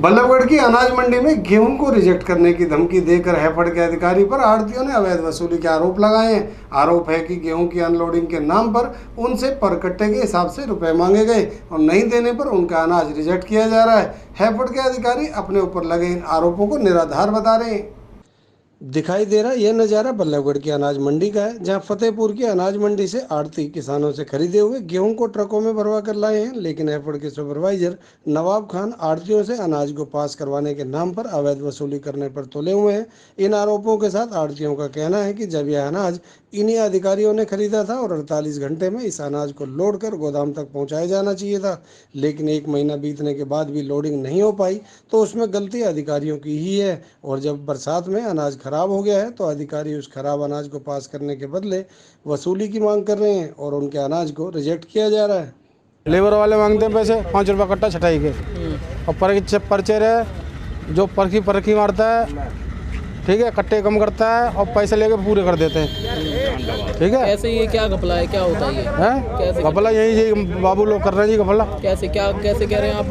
बल्लभगढ़ की अनाज मंडी में गेहूं को रिजेक्ट करने की धमकी देकर हैफेड के अधिकारी पर आढ़तियों ने अवैध वसूली के आरोप लगाए हैं। आरोप है कि गेहूं की अनलोडिंग के नाम पर उनसे पर कट्टे के हिसाब से रुपए मांगे गए और नहीं देने पर उनका अनाज रिजेक्ट किया जा रहा है। हैफेड के अधिकारी अपने ऊपर लगे इन आरोपों को निराधार बता रहे हैं। दिखाई दे रहा यह नज़ारा बल्लभगढ़ की अनाज मंडी का है, जहां फतेहपुर की अनाज मंडी से आढ़ती किसानों से खरीदे हुए गेहूं को ट्रकों में भरवा कर लाए हैं, लेकिन हैफेड के सुपरवाइजर नवाब खान आढ़तियों से अनाज को पास करवाने के नाम पर अवैध वसूली करने पर तुले हुए हैं। इन आरोपों के साथ आढ़तियों का कहना है कि जब यह अनाज इन्हीं अधिकारियों ने खरीदा था और 48 घंटे में इस अनाज को लोड कर गोदाम तक पहुँचाया जाना चाहिए था, लेकिन 1 महीना बीतने के बाद भी लोडिंग नहीं हो पाई तो उसमें गलती अधिकारियों की ही है। और जब बरसात में अनाज खराब हो गया है तो अधिकारी उस खराब अनाज को पास करने के बदले वसूली की मांग कर रहे हैं और उनके अनाज को रिजेक्ट किया जा रहा है। लेबर वाले मांगते हैं पैसे 5 रुपये कट्टा छटाई के, और पर्चे रहे जो परखी मारता है, ठीक है, कट्टे कम करता है और पैसे लेके पूरे कर देते हैं, ठीक है। कैसे ये क्या घपला है, क्या होता है ये? घपला यही बाबू लोग कर रहे हैं जी घपला। कैसे कह रहे हैं आप?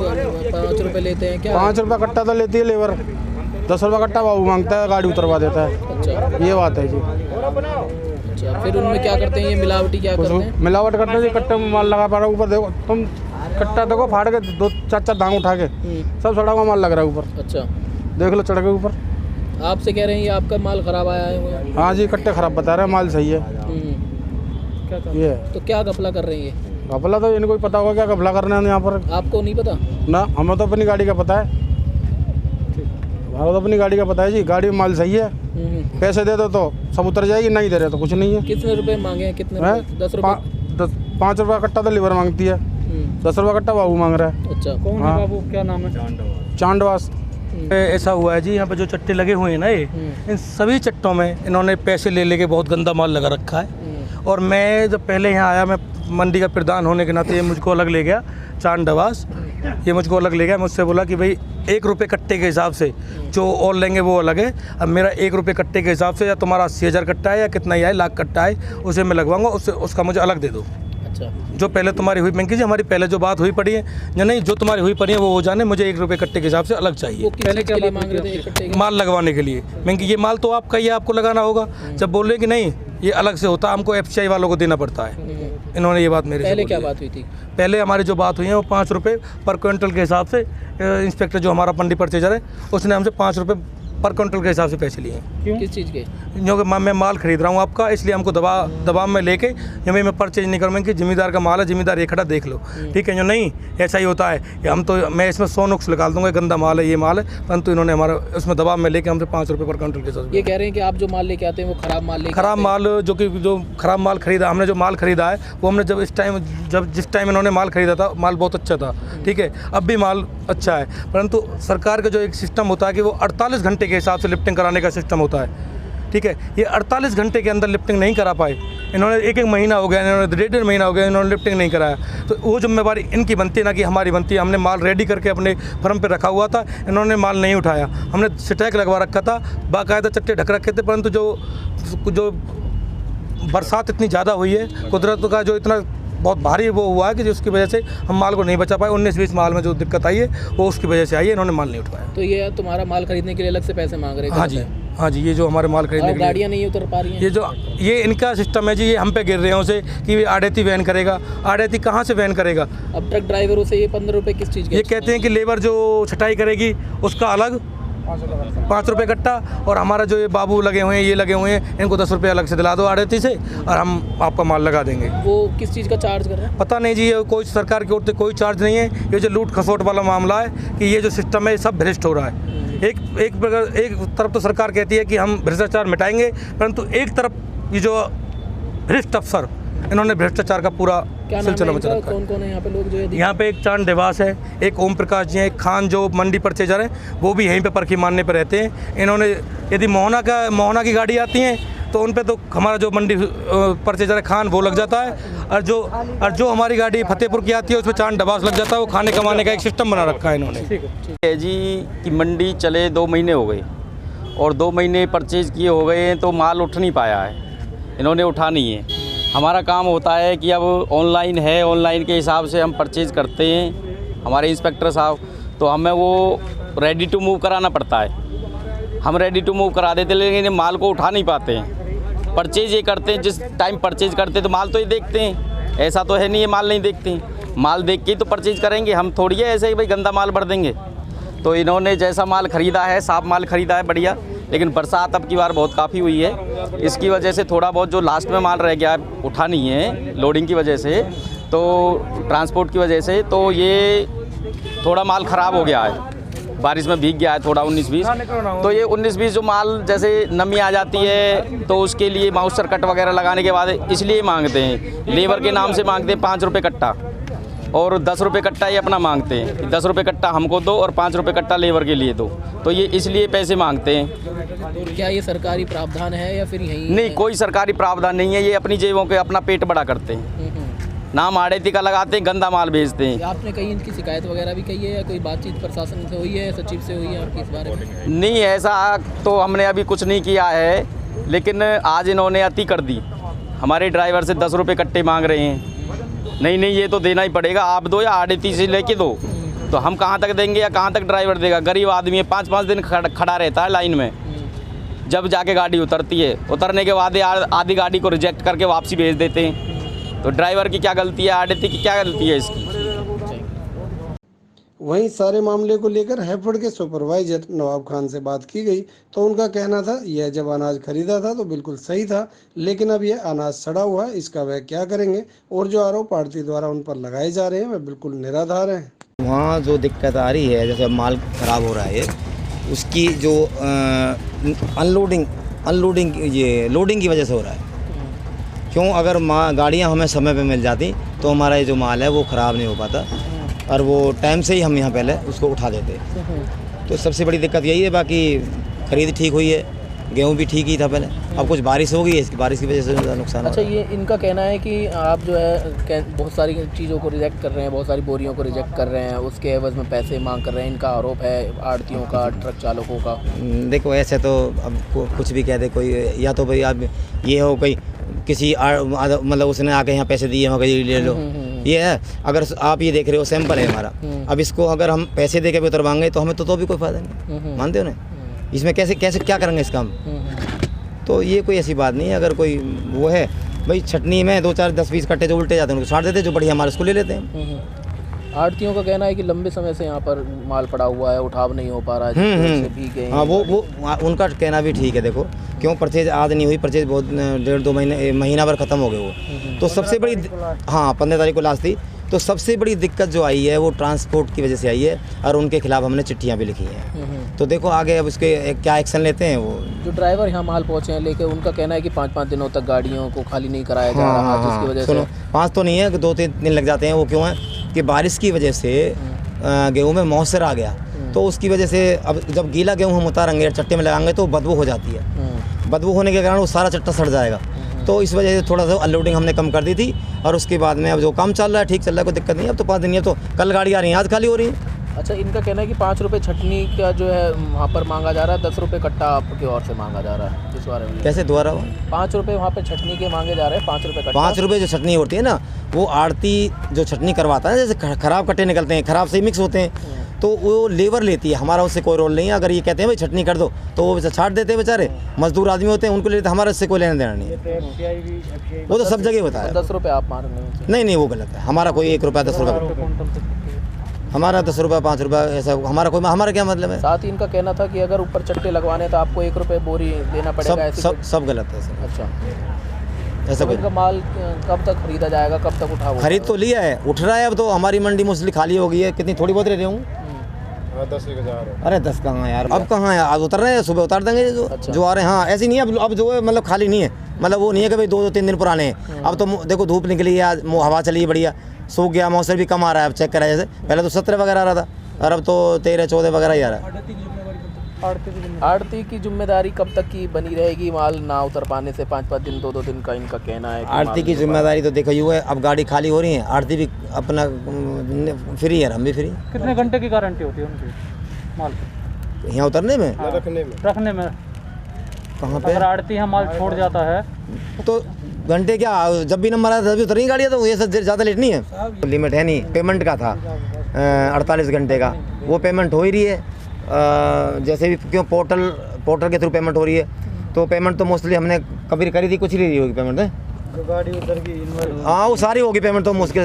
5 रुपए लेते हैं क्या? 5 रुपये कट्टा तो लेती है लेबर, 10 रुपये कट्टा बाबू मांगता है, गाड़ी उतरवा देता है। अच्छा, ये बात है जी। अच्छा, फिर उनमें क्या करते हैं ये मिलावटी क्या करते हैं? मिलावट करते हैं जी, कट्टे में माल लगा पा रहा है ऊपर, देखो तुम कट्टा देखो फाड़ के 2-4 धांग उठा के सब सड़ा हुआ माल लग रहा है ऊपर। अच्छा, देख लो चढ़ के ऊपर। आपसे कह रहे हैं ये आपका माल खराब आया है? हाँ जी, कट्टे खराब बता रहे हैं, माल सही है ये। तो क्या घपला कर रहे हैं ये? घपला तो इनको पता होगा क्या घपला करना है यहाँ पर। आपको नहीं पता? ना, हमें तो अपनी गाड़ी का पता है, हमें तो अपनी गाड़ी का पता है जी। गाड़ी में माल सही है, पैसे दे दो तो सब उतर जाएगी, नहीं दे रहे तो कुछ नहीं है। कितने रुपए मांगे हैं? कितने? 10 रुपए। 5 रुपये कट्टा तो लीवर मांगती है, 10 रुपये कट्टा बाबू मांग रहा है। अच्छा, कौन है बाबू, क्या नाम है? चांदवास। ऐसा हुआ है जी, यहाँ पे जो चट्टे लगे हुए हैं ना, ये इन सभी चट्टों में इन्होंने पैसे ले लेके बहुत गंदा माल लगा रखा है। और मैं जब पहले यहाँ आया, मैं मंडी का प्रधान होने के नाते ये मुझको अलग ले गया, चांदवास, ये मुझको अलग ले गया। मुझसे बोला कि भाई 1 रुपये कट्टे के हिसाब से जो और लेंगे वो अलग है। अब मेरा 1 रुपये कट्टे के हिसाब से या तुम्हारा 80,000 कट्टा है या कितना ही है, लाख कट्टा है, उसे मैं लगवाऊंगा, उसका मुझे अलग दे दो। अच्छा, जो पहले तुम्हारी हुई, मैं जी हमारी पहले जो बात हुई पड़ी है या नहीं, जो तुम्हारी हुई पड़ी है वो हो जाने, मुझे 1 रुपये कट्टे के हिसाब से अलग चाहिए। पहले क्या मांग रहे थे? कट्टे माल लगवाने के लिए। मैं कि ये माल तो आपका ही है, आपको लगाना होगा। जब बोल रहे कि नहीं ये अलग से होता है, हमको FCI वालों को देना पड़ता है। इन्होंने ये बात मेरे से पहले क्या बात हुई थी? पहले हमारी जो बात हुई है वो 5 रुपये पर क्विंटल के हिसाब से, इंस्पेक्टर जो हमारा मंडी परचेजर है उसने हमसे 5 रुपये पर क्विंटल के हिसाब से पैसे लिए हैं। क्यों? किस चीज़ के? जो कि मैं माल खरीद रहा हूँ आपका, इसलिए हमको दबाव में लेके मैं परचेज नहीं करूँगा कि जिम्मेदार का माल है, जिम्मेदार ये खड़ा देख लो, ठीक है। जो नहीं ऐसा ही होता है कि हम तो, मैं इसमें 100 नुक्स निकाल दूँगा, गंदा माल है, ये माल है, परंतु इन्होंने हमारा उसमें दबाव में लेके हमसे 5 रुपये पर क्विंटल के हिसाब से। ये कह रहे हैं कि आप जो माल लेके आते हैं वो खराब माल खराब माल, जो खराब माल खरीदा, हमने जो माल खरीदा है वो हमने जिस टाइम इन्होंने माल खरीदा था, माल बहुत अच्छा था, ठीक है, अब भी माल अच्छा है, परंतु सरकार का जो एक सिस्टम होता है कि वो 48 घंटे के हिसाब से लिफ्टिंग कराने का सिस्टम होता है, ठीक है। ये 48 घंटे के अंदर लिफ्टिंग नहीं करा पाए, इन्होंने 1 महीना हो गया, इन्होंने 1.5 महीना हो गया, इन्होंने लिफ्टिंग नहीं कराया। तो वो जिम्मेवारी इनकी बनती है ना कि हमारी बनती है। हमने माल रेडी करके अपने फर्म पे रखा हुआ था, इन्होंने माल नहीं उठाया, हमने स्टैक लगवा रखा था, बाकायदा चट्टे ढक रखे थे, परंतु जो बरसात इतनी ज़्यादा हुई है, कुदरत का जो इतना बहुत भारी वो हुआ है कि जिसकी वजह से हम माल को नहीं बचा पाए। 19-20 माल में जो दिक्कत आई है वो उसकी वजह से आई है, इन्होंने माल नहीं उठवाया। तो ये तुम्हारा माल खरीदने के लिए अलग से पैसे मांग रहे हैं? हाँ जी, ये जो हमारे माल खरीदने के लिए गाड़ियाँ नहीं उतर पा रही हैं, ये इनका सिस्टम है जी, ये हम पे गिर रहे हैं उसे कि आढ़ती वैन करेगा। आढ़ती कहाँ से वैन करेगा? अब ट्रक ड्राइवरों से ये 15 रुपये किस चीज़ के? ये कहते हैं कि लेबर जो छटाई करेगी उसका अलग 5 रुपये कट्टा, और हमारा जो ये बाबू लगे हुए हैं, ये लगे हुए हैं, इनको 10 रुपये अलग से दिला दो आढ़ती से और हम आपका माल लगा देंगे। वो किस चीज़ का चार्ज कर रहे हैं? पता नहीं जी, ये कोई सरकार की ओर से कोई चार्ज नहीं है। ये जो लूट खसोट वाला मामला है कि ये जो सिस्टम है सब भ्रष्ट हो रहा है। एक तरफ तो सरकार कहती है कि हम भ्रष्टाचार मिटाएंगे, परंतु एक तरफ ये जो भ्रष्ट अफसर, इन्होंने भ्रष्टाचार का पूरा सिलसिला मचा रखा है। कौन-कौन है यहाँ पे लोग जो है? यहाँ पे एक चांदवास है, एक ओम प्रकाश जी हैं, एक खान जो मंडी परचेजर है, वो भी यहीं पे परखी मानने पर रहते हैं। इन्होंने यदि मोहना की गाड़ी आती है तो उन पे तो हमारा जो मंडी परचेजर है खान, वो लग जाता है, और जो हमारी गाड़ी फतेहपुर की आती है उसमें चांदवास लग जाता है। वो खाने कमाने का एक सिस्टम बना रखा है इन्होंने जी कि मंडी चले 2 महीने हो गए और 2 महीने परचेज किए हो गए हैं तो माल उठ नहीं पाया है, इन्होंने उठा नहीं है। हमारा काम होता है कि अब ऑनलाइन है, ऑनलाइन के हिसाब से हम परचेज़ करते हैं, हमारे इंस्पेक्टर साहब, तो हमें वो रेडी टू मूव कराना पड़ता है। हम रेडी टू मूव करा देते, लेकिन ये माल को उठा नहीं पाते हैं। परचेज ये करते हैं, जिस टाइम परचेज करते तो माल तो ये देखते हैं, ऐसा तो है नहीं ये माल नहीं देखते हैं। माल देख के तो परचेज करेंगे, हम थोड़ी है ऐसे ही भाई गंदा माल भर देंगे। तो इन्होंने जैसा माल ख़रीदा है, साफ माल ख़रीदा है बढ़िया, लेकिन बरसात अब की बार बहुत काफ़ी हुई है, इसकी वजह से थोड़ा बहुत जो लास्ट में माल रह गया है उठा नहीं है, लोडिंग की वजह से, तो ट्रांसपोर्ट की वजह से, तो ये थोड़ा माल ख़राब हो गया है, बारिश में भीग गया है थोड़ा 19-20। तो ये 19-20 जो माल जैसे नमी आ जाती है तो उसके लिए माउस्चर कट वगैरह लगाने के बाद इसलिए मांगते हैं, लेबर के नाम से मांगते हैं 5 रुपये कट्टा, और 10 रुपये कट्टा ये अपना मांगते हैं। 10 रुपये कट्टा हमको दो और 5 रुपये कट्टा लेबर के लिए दो, तो ये इसलिए पैसे मांगते हैं। तो क्या ये सरकारी प्रावधान है या फिर यही नहीं, कोई सरकारी प्रावधान नहीं है, ये अपनी जेबों के अपना पेट बड़ा करते हैं, नाम आड़ती का लगाते हैं, गंदा माल भेजते हैं। आपने कहीं इनकी शिकायत वगैरह भी कही है या कोई बातचीत प्रशासन से हुई है, सचिव से हुई है आपकी इस बारे में? नहीं, ऐसा तो हमने अभी कुछ नहीं किया है, लेकिन आज इन्होंने अति कर दी, हमारे ड्राइवर से 10 रुपये कट्टे मांग रहे हैं। नहीं नहीं, ये तो देना ही पड़ेगा, आप दो या आड़ती से लेके दो, तो हम कहाँ तक देंगे या कहाँ तक ड्राइवर देगा? गरीब आदमी है, 5-5 दिन खड़ा रहता है लाइन में, जब जाके गाड़ी उतरती है, उतरने के बाद आधी गाड़ी को रिजेक्ट करके वापसी भेज देते हैं। तो ड्राइवर की क्या गलती है, आड़ती की क्या गलती है इसकी? वहीं सारे मामले को लेकर हैफेड के सुपरवाइजर नवाब खान से बात की गई तो उनका कहना था यह जब अनाज खरीदा था तो बिल्कुल सही था, लेकिन अब यह अनाज सड़ा हुआ है, इसका वह क्या करेंगे, और जो आरोप आड़ती द्वारा उन पर लगाए जा रहे हैं वह बिल्कुल निराधार हैं। वहाँ जो दिक्कत आ रही है, जैसे माल ख़राब हो रहा है, उसकी जो अनलोडिंग ये लोडिंग की वजह से हो रहा है। क्यों? अगर गाड़ियाँ हमें समय पे मिल जाती तो हमारा ये जो माल है वो ख़राब नहीं हो पाता, और वो टाइम से ही हम यहाँ पहले उसको उठा देते। तो सबसे बड़ी दिक्कत यही है, बाकी खरीद ठीक हुई है, गेहूँ भी ठीक ही था पहले, अब कुछ बारिश हो गई है, इसकी बारिश की वजह से ज़्यादा नुकसान। अच्छा, ये इनका कहना है कि आप जो है बहुत सारी चीज़ों को रिजेक्ट कर रहे हैं, बहुत सारी बोरियों को रिजेक्ट कर रहे हैं, उसके एवज में पैसे मांग कर रहे हैं, इनका आरोप है आड़तियों का, ट्रक चालकों का। देखो, ऐसे तो अब कुछ भी कह दे कोई, या तो भाई आप ये हो कोई किसी मतलब उसने आके यहाँ पैसे दिए हो गए ले लो, ये है। अगर आप ये देख रहे हो सैंपल है हमारा, अब इसको अगर हम पैसे दे के भी उतरवाएंगे तो हमें तो भी कोई फ़ायदा नहीं, मानते हो ना? इसमें कैसे क्या करेंगे इस काम? तो ये कोई ऐसी बात नहीं है। अगर कोई वो है भाई छटनी में 2-4-10-20 कट्टे जो उल्टे जाते हैं उनको छाट देते हैं, जो बढ़िया हमारे उसको ले लेते हैं। आड़तियों का कहना है कि लंबे समय से यहाँ पर माल पड़ा हुआ है, उठाव नहीं हो पा रहा है, भीग गए। हाँ, वो उनका कहना भी ठीक है। देखो क्यों, परचेज आज नहीं हुई, परचेज बहुत 1.5-2 महीना भर ख़त्म हो गए वो। तो सबसे बड़ी, हाँ 15 तारीख को लास्ट थी, तो सबसे बड़ी दिक्कत जो आई है वो ट्रांसपोर्ट की वजह से आई है, और उनके खिलाफ हमने चिट्ठियाँ भी लिखी हैं। तो देखो आगे अब उसके क्या एक्शन लेते हैं। वो जो ड्राइवर यहाँ माल पहुँचे हैं लेके, उनका कहना है कि 5-5 दिनों तक गाड़ियों को खाली नहीं कराया जा रहा, जिसकी वजह से 5 तो नहीं है, 2-3 दिन लग जाते हैं। वो क्यों है कि बारिश की वजह से गेहूँ में मौसर आ गया, तो उसकी वजह से अब जब गीला गेहूँ हम उतारेंगे चट्टे में लगाएंगे तो बदबू हो जाती है। बदबू होने के कारण वो सारा चट्टा सड़ जाएगा, तो इस वजह से थोड़ा सा अनलोडिंग हमने कम कर दी थी। और उसके बाद में अब जो काम चल रहा है ठीक चल रहा है, कोई दिक्कत नहीं है। अब तो 5 दिन है, तो कल गाड़ी आ रही है, आज खाली हो रही है। अच्छा, इनका कहना है कि 5 रुपये छटनी का जो है वहाँ पर मांगा जा रहा है, 10 रुपये कट्टा आपकी ओर से मांगा जा रहा है, इस बारे में कैसे दोबारा? 5 रुपये वहाँ पे छटनी के मांगे जा रहे हैं, 5 रुपये कट्टा। 5 रुपये जो छटनी होती है ना, वो आड़ती जो छटनी करवाता है, जैसे ख़राब कट्टे निकलते हैं, ख़राब से ही मिक्स होते हैं, तो वो लेबर लेती है, हमारा उससे कोई रोल नहीं है। अगर ये कहते हैं भाई छटनी कर दो तो वो छाट देते हैं, बेचारे मजदूर आदमी होते हैं, उनको लेते, हमारा इससे कोई लेना देना नहीं है। वो तो सब जगह होता है। 10 रुपये आप मार रहे हैं? नहीं, वो गलत है। हमारा कोई 1 रुपया 10 रुपये, हमारा 10 रुपये 5 रुपये ऐसा हमारा क्या मतलब है? साथ ही इनका कहना था कि अगर ऊपर चट्टे लगवाने तो आपको 1 रुपये बोरी देना पड़ेगा। सब गलत है सर। अच्छा, ऐसा कोई इनका माल कब तक खरीदा जाएगा, कब तक उठा? खरीद तो लिया है, उठ रहा है। अब तो हमारी मंडी मोस्टली खाली हो गई है। कितनी थोड़ी बहुत रह रही हूँ। 10 अरे 10 कहाँ यार, अब कहाँ है? आज उतर रहे हैं, सुबह उतार देंगे जो आ रहे हैं। हाँ, ऐसी नहीं है अब जो है, मतलब खाली नहीं है, मतलब वो नहीं है कि भाई 2-3 दिन पुराने हैं। अब तो देखो धूप निकली है, आज हवा चली है बढ़िया, सूख गया, मौसम भी कम आ रहा है। अब चेक करा जैसे पहले तो 17 वगैरह आ रहा था, और अब तो 13-14 वगैरह ही आ रहा है। आड़ती की जिम्मेदारी कब तक की बनी रहेगी? माल ना उतर पाने से 5-5 दिन 2-2 दिन का इनका कहना है। आड़ती की जिम्मेदारी तो देखो यूँ है, अब गाड़ी खाली हो रही है, आड़ती भी अपना फ्री है, हम भी फ्री। कितने घंटे की गारंटी होती है उनकी माल यहाँ उतरने में? रखने में कहाँ पे? अगर आड़ती है माल छोड़ जाता है तो घंटे क्या, जब भी नंबर आता तभी उतर रही गाड़ियाँ, तो ये सब ज़्यादा लेट नहीं है। लिमिट है नहीं, पेमेंट का था 48 घंटे का, वो पेमेंट हो ही रही है। जैसे भी क्यों पोर्टल के थ्रू पेमेंट हो रही है, तो पेमेंट तो मोस्टली हमने कभी करी थी, कुछ ही नहीं होगी पेमेंट है। जो गाड़ी उधर की हाँ वो सारी होगी पेमेंट तो मुश्किल